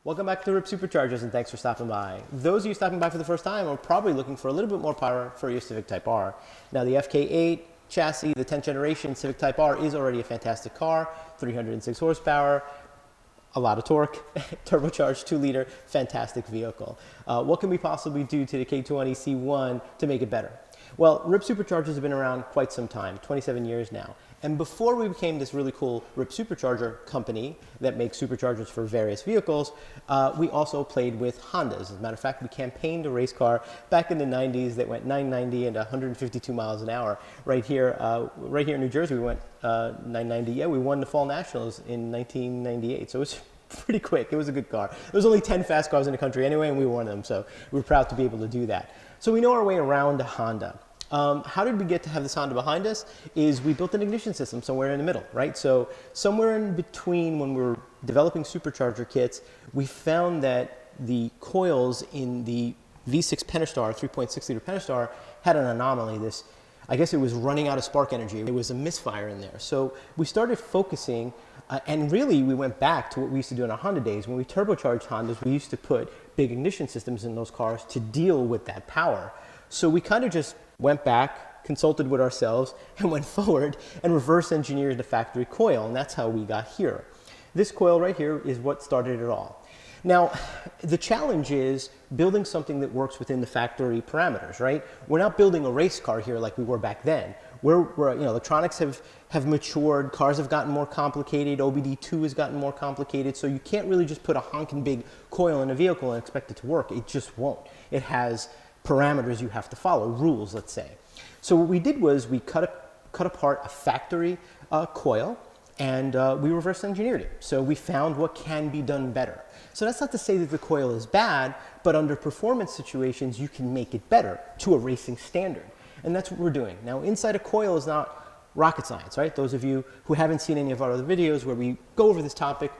Welcome back to RIPP Superchargers, and thanks for stopping by. Those of you stopping by for the first time are probably looking for a little bit more power for your Civic Type R. Now, the FK8 chassis, the 10th generation Civic Type R, is already a fantastic car, 306 horsepower, a lot of torque, turbocharged 2-liter, fantastic vehicle. What can we possibly do to the K20 C1 to make it better? Well, RIPP Superchargers have been around quite some time, 27 years now. And before we became this really cool RIPP Supercharger company that makes superchargers for various vehicles, we also played with Hondas. As a matter of fact, we campaigned a race car back in the 90s that went 990 and 152 miles an hour. Right here in New Jersey, we went 990. Yeah, we won the Fall Nationals in 1998. So it was pretty quick. It was a good car. There was only 10 fast cars in the country anyway, and we were one of them. So we're proud to be able to do that. So we know our way around a Honda. How did we get to have this Honda behind us? Is we built an ignition system somewhere in the middle, right? So somewhere in between when we were developing supercharger kits, we found that the coils in the V6 Pentastar, 3.6 liter Pentastar, had an anomaly. I guess it was running out of spark energy. It was a misfire in there. So we started focusing, and really we went back to what we used to do in our Honda days. When we turbocharged Hondas, we used to put big ignition systems in those cars to deal with that power. So we kind of just went back, consulted with ourselves, and went forward and reverse engineered the factory coil, and that's how we got here. This coil right here is what started it all. Now, the challenge is building something that works within the factory parameters, right? We're not building a race car here like we were back then. Electronics have matured, cars have gotten more complicated, OBD2 has gotten more complicated, so you can't really just put a honking big coil in a vehicle and expect it to work. It just won't. It has parameters you have to follow, rules, let's say. So what we did was we cut apart a factory coil, and we reverse engineered it. So we found what can be done better. So that's not to say that the coil is bad, but under performance situations, you can make it better to a racing standard. And that's what we're doing. Now, inside a coil is not rocket science, right? Those of you who haven't seen any of our other videos where we go over this topic,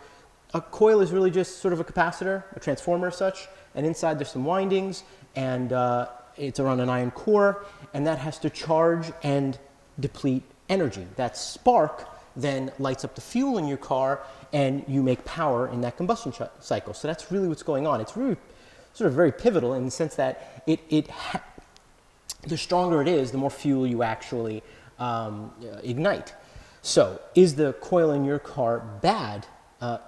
a coil is really just sort of a capacitor, a transformer as such, and inside there's some windings, and it's around an iron core, and that has to charge and deplete energy. That spark then lights up the fuel in your car, and you make power in that combustion cycle. So that's really what's going on. It's really sort of very pivotal in the sense that the stronger it is, the more fuel you actually ignite. So is the coil in your car bad?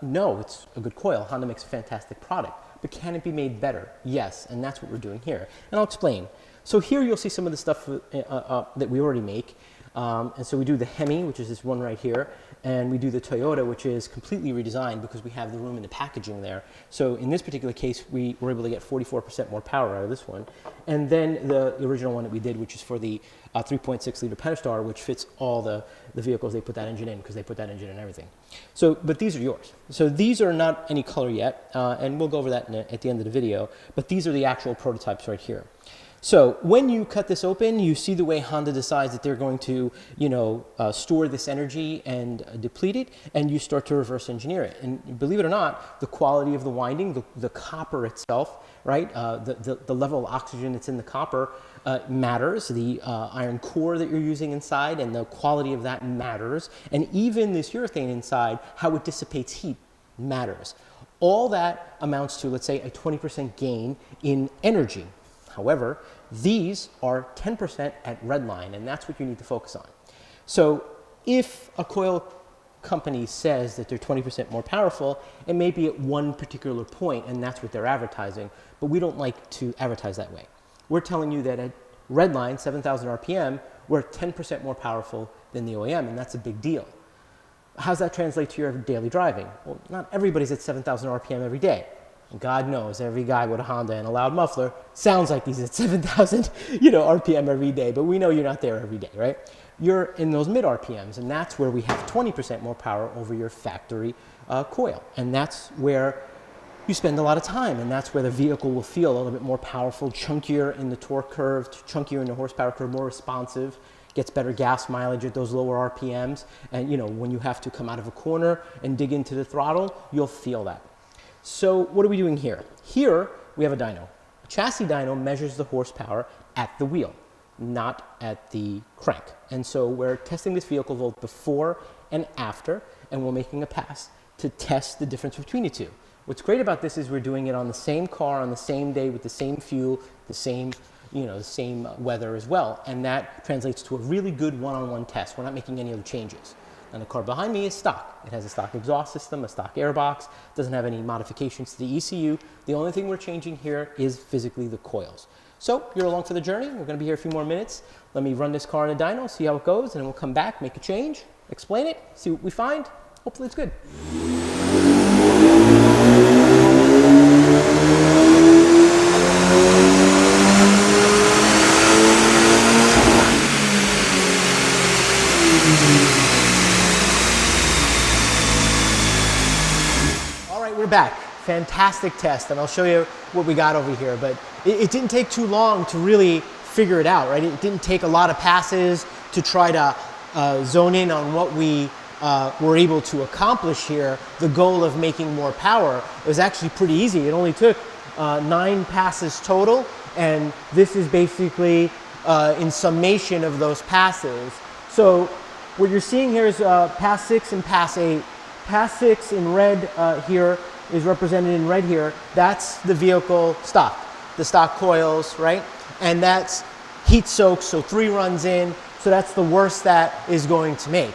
No, it's a good coil. Honda makes a fantastic product. But can it be made better? Yes, and that's what we're doing here. And I'll explain. So here you'll see some of the stuff that we already make. And so we do the Hemi, which is this one right here, and we do the Toyota, which is completely redesigned because we have the room in the packaging there. So in this particular case, we were able to get 44% more power out of this one. And then the original one that we did, which is for the 3.6 liter Pentastar, which fits all the vehicles they put that engine in, because they put that engine in everything. So, but these are yours. So these are not any color yet, and we'll go over that at the end of the video, but these are the actual prototypes right here. So when you cut this open, you see the way Honda decides that they're going to, store this energy and deplete it, and you start to reverse engineer it. And believe it or not, the quality of the winding, the copper itself, right, the level of oxygen that's in the copper matters. The iron core that you're using inside and the quality of that matters. And even this urethane inside, how it dissipates heat matters. All that amounts to, let's say, a 20% gain in energy. However, these are 10% at redline, and that's what you need to focus on. So if a coil company says that they're 20% more powerful, it may be at one particular point, and that's what they're advertising, but we don't like to advertise that way. We're telling you that at redline, 7,000 RPM, we're 10% more powerful than the OEM, and that's a big deal. How's that translate to your daily driving? Well, not everybody's at 7,000 RPM every day. God knows every guy with a Honda and a loud muffler sounds like he's at 7,000, RPM every day, but we know you're not there every day, right? You're in those mid RPMs, and that's where we have 20% more power over your factory coil. And that's where you spend a lot of time, and that's where the vehicle will feel a little bit more powerful, chunkier in the torque curve, chunkier in the horsepower curve, more responsive, gets better gas mileage at those lower RPMs. And when you have to come out of a corner and dig into the throttle, you'll feel that. So what are we doing here? Here we have a dyno. A chassis dyno measures the horsepower at the wheel, not at the crank. And so we're testing this vehicle both before and after, and we're making a pass to test the difference between the two. What's great about this is we're doing it on the same car, on the same day, with the same fuel, the same, the same weather as well. And that translates to a really good one-on-one test. We're not making any other changes. And the car behind me is stock. It has a stock exhaust system, a stock airbox, doesn't have any modifications to the ECU. The only thing we're changing here is physically the coils. So you're along for the journey. We're going to be here a few more minutes. Let me run this car in a dyno, see how it goes, and then we'll come back, make a change, explain it, see what we find. Hopefully it's good. We're back. Fantastic test, and I'll show you what we got over here. But it didn't take too long to really figure it out, right? It didn't take a lot of passes to try to zone in on what we were able to accomplish here. The goal of making more power. It was actually pretty easy. It only took 9 passes total, and this is basically in summation of those passes. So what you're seeing here is pass 6 and pass 8. Pass 6 in red here is represented in red here. That's the vehicle stock, the stock coils, right? And that's heat soaked, so 3 runs in. So that's the worst that is going to make.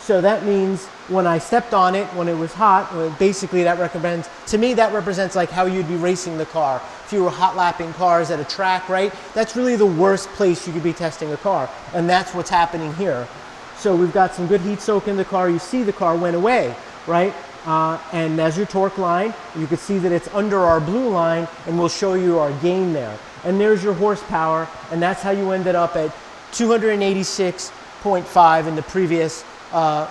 So that means when I stepped on it, when it was hot, basically that represents, to me, that represents like how you'd be racing the car. If you were hot lapping cars at a track, right? That's really the worst place you could be testing a car. And that's what's happening here. So we've got some good heat soak in the car. You see the car went away, right? And as your torque line, you can see that it's under our blue line, and we'll show you our gain there. And there's your horsepower, and that's how you ended up at 286.5 in the previous,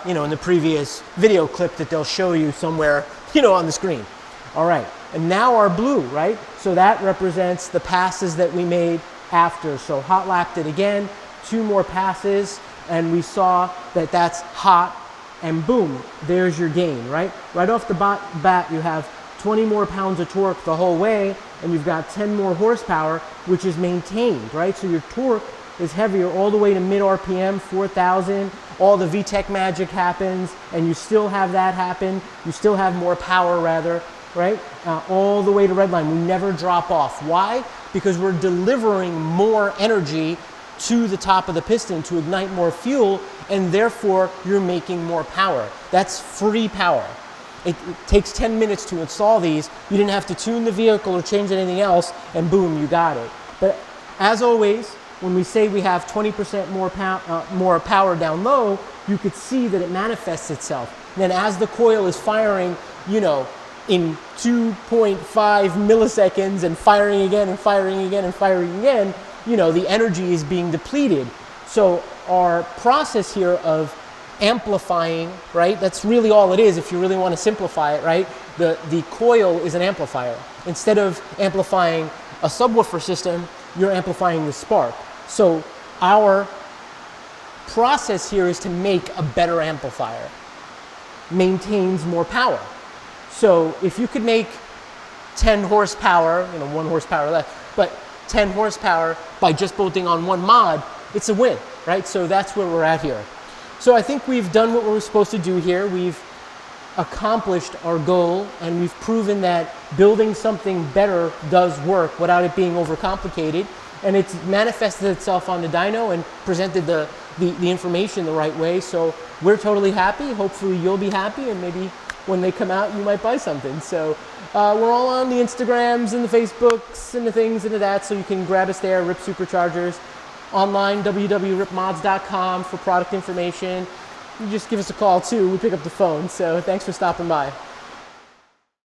in the previous video clip that they'll show you somewhere, on the screen. All right, and now our blue, right? So that represents the passes that we made after. So hot lapped it again, 2 more passes, and we saw that that's hot. And boom, there's your gain, right? Right off the bat, you have 20 more pounds of torque the whole way, and you've got 10 more horsepower, which is maintained, right? So your torque is heavier all the way to mid RPM, 4,000. All the VTEC magic happens, and you still have that happen. You still have more power, rather, right? All the way to red line. We never drop off. Why? Because we're delivering more energy to the top of the piston to ignite more fuel, and therefore you're making more power. That's free power. It takes 10 minutes to install these. You didn't have to tune the vehicle or change anything else, and boom, you got it. But as always, when we say we have 20% more power down low, you could see that it manifests itself. And then as the coil is firing, in 2.5 milliseconds and firing again and firing again and firing again, the energy is being depleted. So our process here of amplifying, right? That's really all it is if you really want to simplify it, right? The coil is an amplifier. Instead of amplifying a subwoofer system, you're amplifying the spark. So our process here is to make a better amplifier. Maintains more power. So if you could make 10 horsepower, 1 horsepower less, but 10 horsepower by just bolting on 1 mod, it's a win, right? So that's where we're at here. So I think we've done what we're supposed to do here. We've accomplished our goal, and we've proven that building something better does work without it being overcomplicated. And it's manifested itself on the dyno and presented the information the right way. So we're totally happy. Hopefully you'll be happy, and maybe when they come out, you might buy something. So we're all on the Instagrams and the Facebooks and the things and the that, so you can grab us there, RIPP Superchargers. Online, www.rippmods.com for product information. You just give us a call too. We pick up the phone. So thanks for stopping by.